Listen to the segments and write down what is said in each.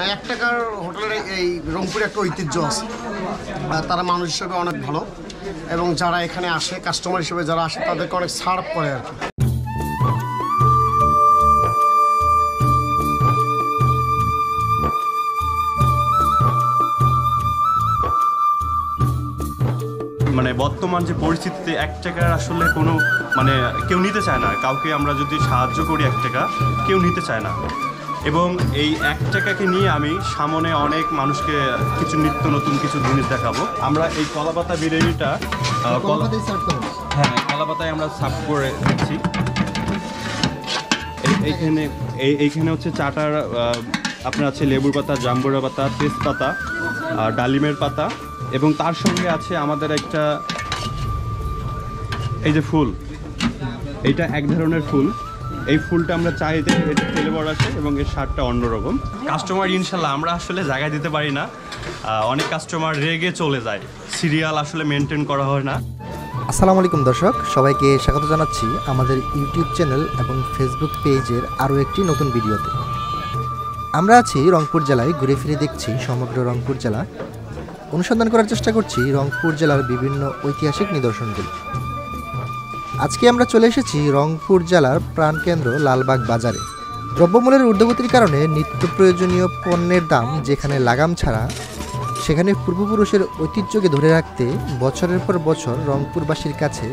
এক টাকার হোটেলের এই রংপুরে একটা ঐতিহ্য আছে। তারা মানুষ হিসেবে অনেক ভালো এবং যারা এখানে আসে কাস্টমার হিসেবে যারা আসে তাদেরকে অনেক ছাড় করে আর কি। মানে বর্তমান যে পরিস্থিতিতে 1 টাকার আসলে কোনো মানে কেউ নিতে চায় না। কাউকে আমরা যদি সাহায্য করি 1 টাকা কেউ নিতে চায় না। এবং এই 1 টাকাকে নিয়ে আমি সামনে অনেক মানুষকে কিছু নিত্য নতুন কিছু জিনিস দেখাবো। আমরা এই কলাপাতা বিরিয়ানিটা হ্যাঁ কলাপাতায় আমরা সার্ভ করে দিচ্ছি। এইখানে হচ্ছে চাটার আপনার আছে লেবুর পাতা, জাম্বুরা পাতা, তেজপাতা, ডালিমের পাতা এবং তার সঙ্গে আছে আমাদের একটা এই যে ফুল, এইটা এক ধরনের ফুল। এই ফুলটা আমরা চাইতে তেলে বড় আসে এবং এর স্বাদটা অন্যরকম। কাস্টমার ইনশাল্লাহ আমরা আসলে জায়গায় দিতে পারি না, অনেক কাস্টমার রেগে চলে যায়, সিরিয়াল আসলে মেনটেন করা হয় না। আসসালামু আলাইকুম দর্শক, সবাইকে স্বাগত জানাচ্ছি আমাদের ইউটিউব চ্যানেল এবং ফেসবুক পেজের আরও একটি নতুন ভিডিওতে। আমরা আছি রংপুর জেলায়, ঘুরে ফিরে দেখছি সমগ্র রংপুর জেলা, অনুসন্ধান করার চেষ্টা করছি রংপুর জেলার বিভিন্ন ঐতিহাসিক নিদর্শনগুলো। আজকে আমরা চলে এসেছি রংপুর জেলার প্রাণকেন্দ্র লালবাগ বাজারে। দ্রব্যমূল্যের ঊর্ধ্বগতির কারণে নিত্য প্রয়োজনীয় পণ্যের দাম যেখানে লাগাম ছাড়া, সেখানে পূর্বপুরুষের ঐতিহ্যকে ধরে রাখতে বছরের পর বছর রংপুরবাসীর কাছে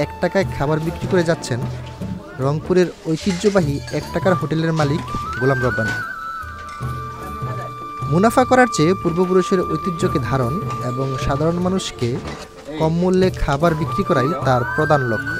1 টাকায় খাবার বিক্রি করে যাচ্ছেন রংপুরের ঐতিহ্যবাহী 1 টাকার হোটেলের মালিক গোলাম রব্বানী। মুনাফা করার চেয়ে পূর্বপুরুষের ঐতিহ্যকে ধারণ এবং সাধারণ মানুষকে কম মূল্যে খাবার বিক্রি করাই তার প্রধান লক্ষ্য।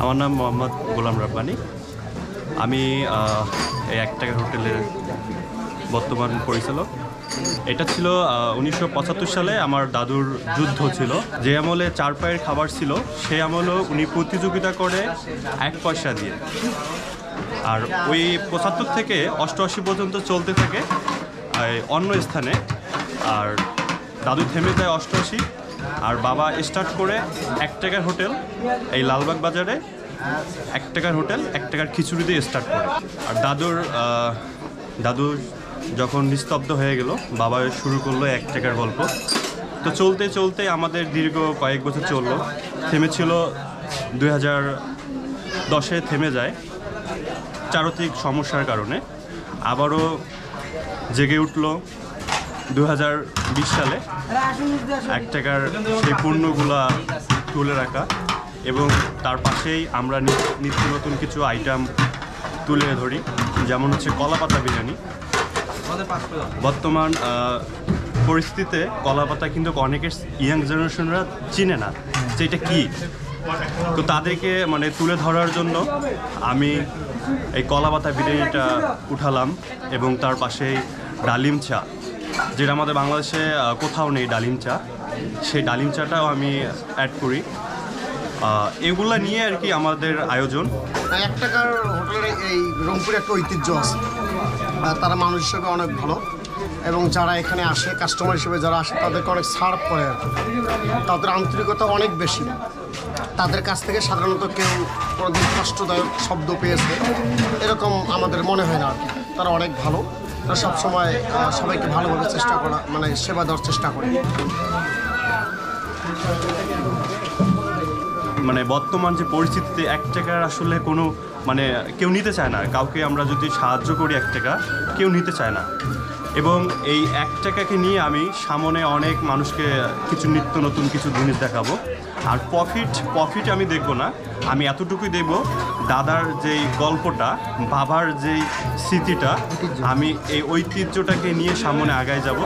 আমার নাম মোহাম্মদ গোলাম রব্বানী। আমি এই 1 টাকার হোটেলের বর্তমান পরিচালক। এটা ছিল 1975 সালে আমার দাদুর যুদ্ধ ছিল। যে আমলে 4 পায়ের খাবার ছিল সে আমলেও উনি প্রতিযোগিতা করে 1 পয়সা দিয়ে। আর ওই 75 থেকে 88 পর্যন্ত চলতে থাকে অন্য স্থানে। আর দাদু থেমে যায় 88, আর বাবা স্টার্ট করে 1 টাকার হোটেল এই লালবাগ বাজারে। 1 টাকার হোটেল 1 টাকার খিচুড়ি দিয়ে স্টার্ট করে। আর দাদু যখন নিস্তব্ধ হয়ে গেল, বাবা শুরু করলো 1 টাকার গল্প। তো চলতে চলতে আমাদের দীর্ঘ কয়েক বছর চললো। থেমেছিল 2010-এ থেমে যায় চারিত্রিক সমস্যার কারণে। আবারও জেগে উঠল 2020 সালে 1 টাকার সেই পণ্যগুলা তুলে রাখা এবং তার পাশেই আমরা নিত্য নতুন কিছু আইটেম তুলে ধরি, যেমন হচ্ছে কলাপাতা বিরিয়ানি। বর্তমান পরিস্থিতিতে কলাপাতা কিন্তু অনেকের ইয়াং জেনারেশনরা চিনে না যে এটা কী। তো তাদেরকে মানে তুলে ধরার জন্য আমি এই কলাপাতা বিরিয়ানিটা উঠালাম এবং তার পাশেই ডালিম চা, যেটা আমাদের বাংলাদেশে কোথাও নেই ডালিম চা, সেই ডালিম চাটাও আমি অ্যাড করি। এগুলা নিয়ে আর কি আমাদের আয়োজন। 1 টাকার হোটেলের এই রংপুরে একটা ঐতিহ্য আছে। তারা মানুষ হিসেবে অনেক ভালো এবং যারা এখানে আসে কাস্টমার হিসেবে যারা আসে তাদেরকে অনেক ছাড় করে আর কি। তাদের আন্তরিকতা অনেক বেশি। তাদের কাছ থেকে সাধারণত কেউ কোনোদিন কষ্টদায়ক শব্দ পেয়েছে এরকম আমাদের মনে হয় না আর কি। তারা অনেক ভালো, তারা সবসময় সবাইকে ভালোভাবে চেষ্টা করা মানে সেবা দেওয়ার চেষ্টা করে। মানে বর্তমান যে পরিস্থিতিতে 1 টাকার আসলে কোনো মানে কেউ নিতে চায় না। কাউকে আমরা যদি সাহায্য করি 1 টাকা কেউ নিতে চায় না। এবং এই 1 টাকাকে নিয়ে আমি সামনে অনেক মানুষকে কিছু নিত্য নতুন কিছু জিনিস দেখাবো। আর প্রফিট আমি দেখব না, আমি এতটুকুই দেখব দাদার যেই গল্পটা, বাবার যেই স্মৃতিটা, আমি এই ঐতিহ্যটাকে নিয়ে সামনে আগায় যাব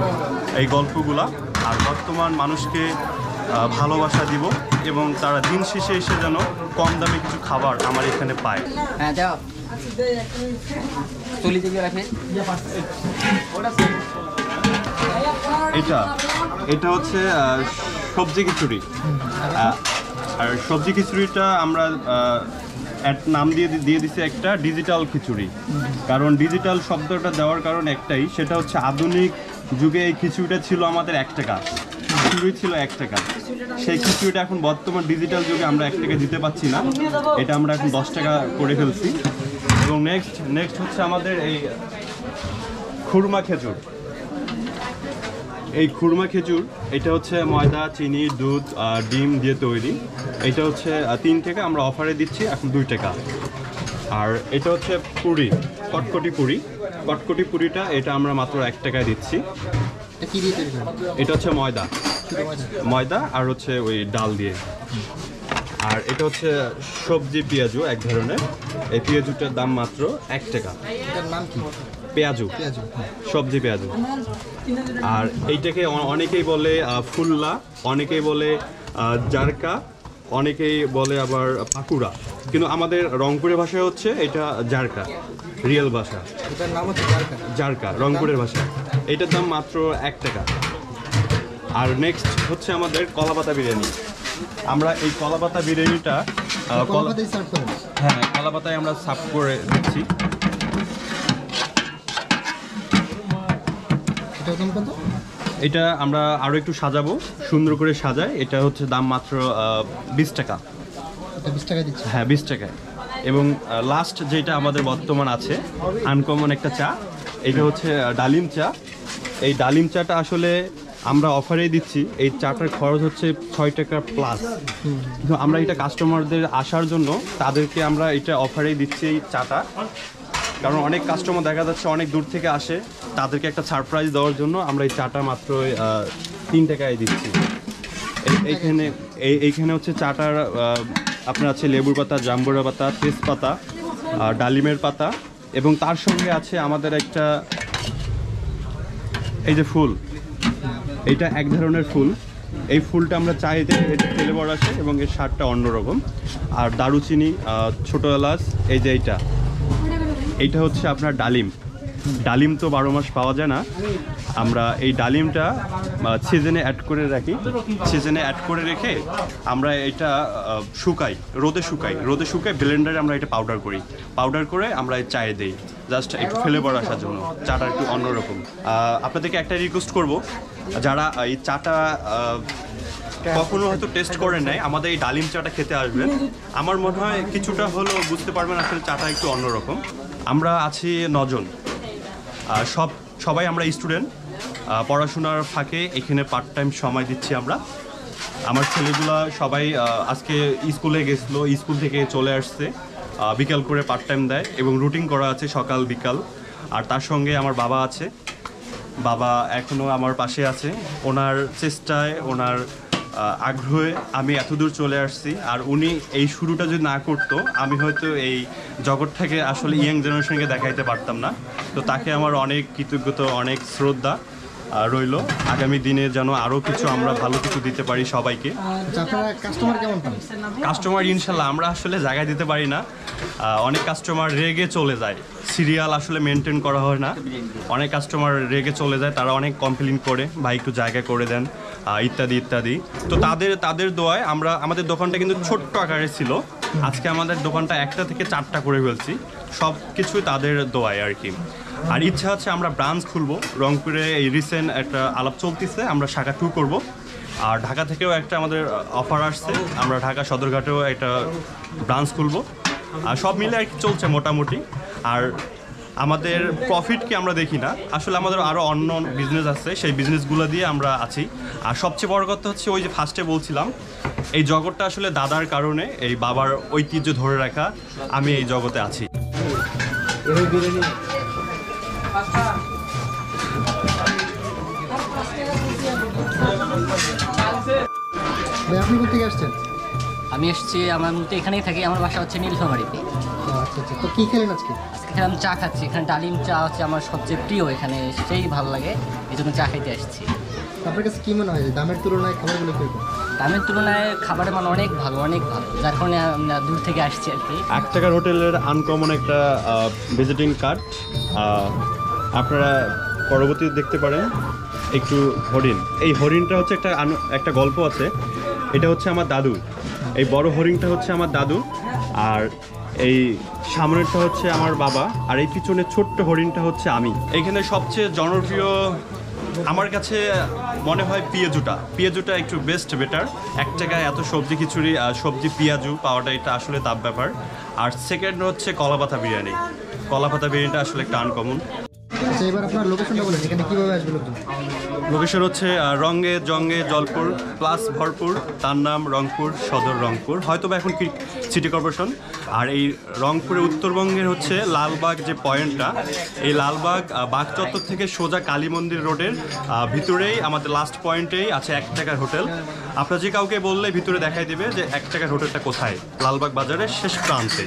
এই গল্পগুলা। আর বর্তমান মানুষকে ভালোবাসা দিব এবং তারা দিন শেষে এসে যেন কম দামে কিছু খাবার আমার এখানে পায়। এটা হচ্ছে সবজি খিচুড়ি। আর সবজি খিচুড়িটা আমরা নাম দিয়ে দিছে একটা ডিজিটাল খিচুড়ি। কারণ ডিজিটাল শব্দটা দেওয়ার কারণ একটাই, সেটা হচ্ছে আধুনিক যুগে এই খিচুড়িটা ছিল আমাদের 1 টাকা, খিচুড়ি ছিল 1 টাকা। সেই খিচুড়িটা এখন বর্তমান ডিজিটাল যুগে আমরা 1 টাকা দিতে পারছি না, এটা আমরা এখন 10 টাকা করে ফেলছি। এবং নেক্সট হচ্ছে আমাদের এই খুরমা খেজুর। এই খুরমা খেজুর এটা হচ্ছে ময়দা, চিনি, দুধ, ডিম দিয়ে তৈরি। এটা হচ্ছে 3 টাকা, আমরা অফারে দিচ্ছি এখন 2 টাকা। আর এটা হচ্ছে পুরি, কটকটি পুরিটা এটা আমরা মাত্র 1 টাকায় দিচ্ছি। এটা হচ্ছে ময়দা আর হচ্ছে ওই ডাল দিয়ে। আর এটা হচ্ছে সবজি পেঁয়াজু এক ধরনের, এই পেঁয়াজুটার দাম মাত্র 1 টাকা। পেঁয়াজু, সবজি পেঁয়াজু। আর এইটাকে অনেকেই বলে ফুল্লা, অনেকেই বলে জারকা, অনেকেই বলে আবার পাকুড়া, কিন্তু আমাদের রংপুরের ভাষায় হচ্ছে এটা জারকা, রিয়েল ভাষা। এটার নাম হচ্ছে জারকা, রংপুরের ভাষা। এটার দাম মাত্র 1 টাকা। আর নেক্সট হচ্ছে আমাদের কলাপাতা বিরিয়ানি। আমরা এই কলাপাতা বিরিয়ানিটা হ্যাঁ কলাপাতায় আমরা সার্ভ করে দিচ্ছি। এটা আমরা আরো একটু সাজাবো, সুন্দর করে সাজাই। এটা হচ্ছে দাম মাত্র 20 টাকা। 20 টাকা দিচ্ছি? হ্যাঁ 20 টাকায়। এবং লাস্ট যেটা আমাদের বর্তমান আছে আনকমন একটা চা, এটা হচ্ছে ডালিম চা। এই ডালিম চাটা আসলে আমরা অফারেই দিচ্ছি। এই চাটার খরচ হচ্ছে 6 টাকা প্লাস, কিন্তু আমরা এটা কাস্টমারদের আসার জন্য তাদেরকে আমরা এটা অফারেই দিচ্ছি এই চাটা। কারণ অনেক কাস্টমার দেখা যাচ্ছে অনেক দূর থেকে আসে, তাদেরকে একটা সারপ্রাইজ দেওয়ার জন্য আমরা এই চাটা মাত্র 3 টাকায় দিচ্ছি। এইখানে হচ্ছে চাটার আপনার আছে লেবুর পাতা, জাম্বুরা পাতা, তেজপাতা, ডালিমের পাতা, এবং তার সঙ্গে আছে আমাদের একটা এই যে ফুল, এটা এক ধরনের ফুল। এই ফুলটা আমরা চাইতে এটা ফ্লেভার আসে এবং এর স্বাদটা অন্যরকম। আর দারুচিনি, ছোটো এলাচ, এই যে এইটা হচ্ছে আপনার ডালিম তো 12 মাস পাওয়া যায় না। আমরা এই ডালিমটা সিজনে অ্যাড করে রাখি, সিজনে অ্যাড করে রেখে আমরা এটা রোদে শুকাই ব্লেন্ডারে আমরা এটা পাউডার করে আমরা এই চায়ে দিই, জাস্ট একটু ফ্লেভার আসার জন্য, চাটা একটু অন্যরকম। আপনাদেরকে একটা রিকোয়েস্ট করব, যারা এই চাটা কখনো হয়তো টেস্ট করেন নাই, আমাদের এই ডালিম চাটা খেতে আসবেন। আমার মনে হয় কিছুটা হলেও বুঝতে পারবেন আসলে চাটা একটু অন্যরকম। আমরা আছি 9 জন, সবাই আমরা স্টুডেন্ট, পড়াশোনার ফাঁকে এখানে পার্ট টাইম সময় দিচ্ছি আমরা। আমার ছেলেগুলা সবাই আজকে স্কুলে গেছিলো, স্কুল থেকে চলে আসছে, বিকাল করে পার্ট টাইম দেয় এবং রুটিন করা আছে সকাল বিকাল। আর তার সঙ্গে আমার বাবা আছে, বাবা এখনও আমার পাশে আছে। ওনার চেষ্টায়, ওনার আগ্রহে আমি এতদূর চলে আসছি। আর উনি এই শুরুটা যদি না করতো, আমি হয়তো এই জগৎটাকে আসলে ইয়াং জেনারেশনকে দেখাইতে পারতাম না। তো তাকে আমার অনেক কৃতজ্ঞতা, অনেক শ্রদ্ধা রইল। আগামী দিনে যেন আরও কিছু আমরা ভালো কিছু দিতে পারি সবাইকে। কাস্টমার কেমন পান? কাস্টমার ইনশাল্লাহ আমরা আসলে জায়গায় দিতে পারি না, অনেক কাস্টমার রেগে চলে যায়, সিরিয়াল আসলে মেনটেন করা হয় না। অনেক কাস্টমার রেগে চলে যায়, তারা অনেক কমপ্লেন করে, ভাই একটু জায়গা করে দেন, ইত্যাদি। তো তাদের দোয়ায় আমাদের দোকানটা কিন্তু ছোট্ট আকারে ছিল, আজকে আমাদের দোকানটা 1টা থেকে 4টা করে ফেলছি, সব কিছুই তাদের দোয়ায় আর কি। আর ইচ্ছা আছে আমরা ব্রাঞ্চ খুলবো রংপুরে, এই রিসেন্ট একটা আলাপ চলতেছে, আমরা শাখা 2 করব। আর ঢাকা থেকেও একটা আমাদের অফার আসছে, আমরা ঢাকা সদরঘাটেও একটা ব্রাঞ্চ খুলবো। আর সব মিলে আর কি চলছে মোটামুটি। আর আমাদের প্রফিটকে আমরা দেখি না, আসলে আমাদের আরও অন্য বিজনেস আছে, সেই বিজনেসগুলো দিয়ে আমরা আছি। আর সবচেয়ে বড় কথা হচ্ছে ওই যে ফার্স্টে বলছিলাম, এই জগৎটা আসলে দাদার কারণে, এই বাবার ঐতিহ্য ধরে রাখা, আমি এই জগতে আছি। আপনি কোথা থেকে আসছেন? আমি এসেছি, আমার মধ্যে এখানেই থাকি, আমার বাসা হচ্ছে নীলফামারীতে। আচ্ছা, তো কি খেলেন আজকে? আজকে আমি চা খাচ্ছি, এখানে ডালিম চা হচ্ছে আমার সবচেয়ে প্রিয়, এখানে সেই ভালো লাগে, এই জন্য চা খাইতে আসছি। আপনার কাছে কী মনে হয় দামের তুলনায় খাবারগুলো কীরকম? দামের তুলনায় খাবারের মান অনেক ভালো, যার কারণে আমরা দূর থেকে আসছি আর কি। 1 টাকার হোটেলের আনকমন একটা ভিজিটিং কার্ড আপনারা পরবর্তীতে দেখতে পারেন। একটু হরিণ, এই হরিণটা হচ্ছে একটা গল্প আছে। এটা হচ্ছে আমার দাদু, এই বড় হরিণটা হচ্ছে আমার দাদু। আর এই সামনেরটা হচ্ছে আমার বাবা, আর এই পিছনে ছোট্ট হরিণটা হচ্ছে আমি। এখানে সবচেয়ে জনপ্রিয় আমার কাছে মনে হয় পেঁয়াজুটা একটু বেটার। 1 টাকায় এত সবজি খিচুড়ি, সবজি পেঁয়াজু পাওয়াটা এটা আসলে তাপ ব্যাপার। আর সেকেন্ড হচ্ছে কলাপাতা বিরিয়ানিটা আসলে একটা আনকমন। আচ্ছা, এবার আপনার লোকেশনটা বলেন, এখানে কিভাবে আসবে লোকজন? লোকেশন হচ্ছে রঙে জঙ্গে জলপুর প্লাস ভরপুর, তার নাম রংপুর সদর রংপুর, হয়তো বা এখন সিটি কর্পোরেশন। আর এই রংপুরের উত্তরবঙ্গের হচ্ছে লালবাগ যে পয়েন্টটা, এই লালবাগ বাগ চত্বর থেকে সোজা কালী মন্দির রোডের ভিতরেই আমাদের লাস্ট পয়েন্টেই আছে 1 টাকার হোটেল। আপনার যে কাউকে বললে ভিতরে দেখাই দেবে যে 1 টাকার হোটেলটা কোথায়, লালবাগ বাজারের শেষ প্রান্তে।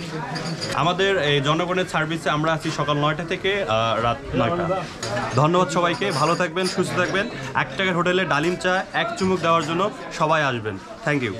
আমাদের এই জনগণের সার্ভিসে আমরা আছি সকাল 9টা থেকে রাত 9টা। ধন্যবাদ সবাইকে, ভালো থাকবেন, সুস্থ থাকবেন। 1 টাকার হোটেলে ডালিম চা 1 চুমুক দেওয়ার জন্য সবাই আসবেন। Thank you.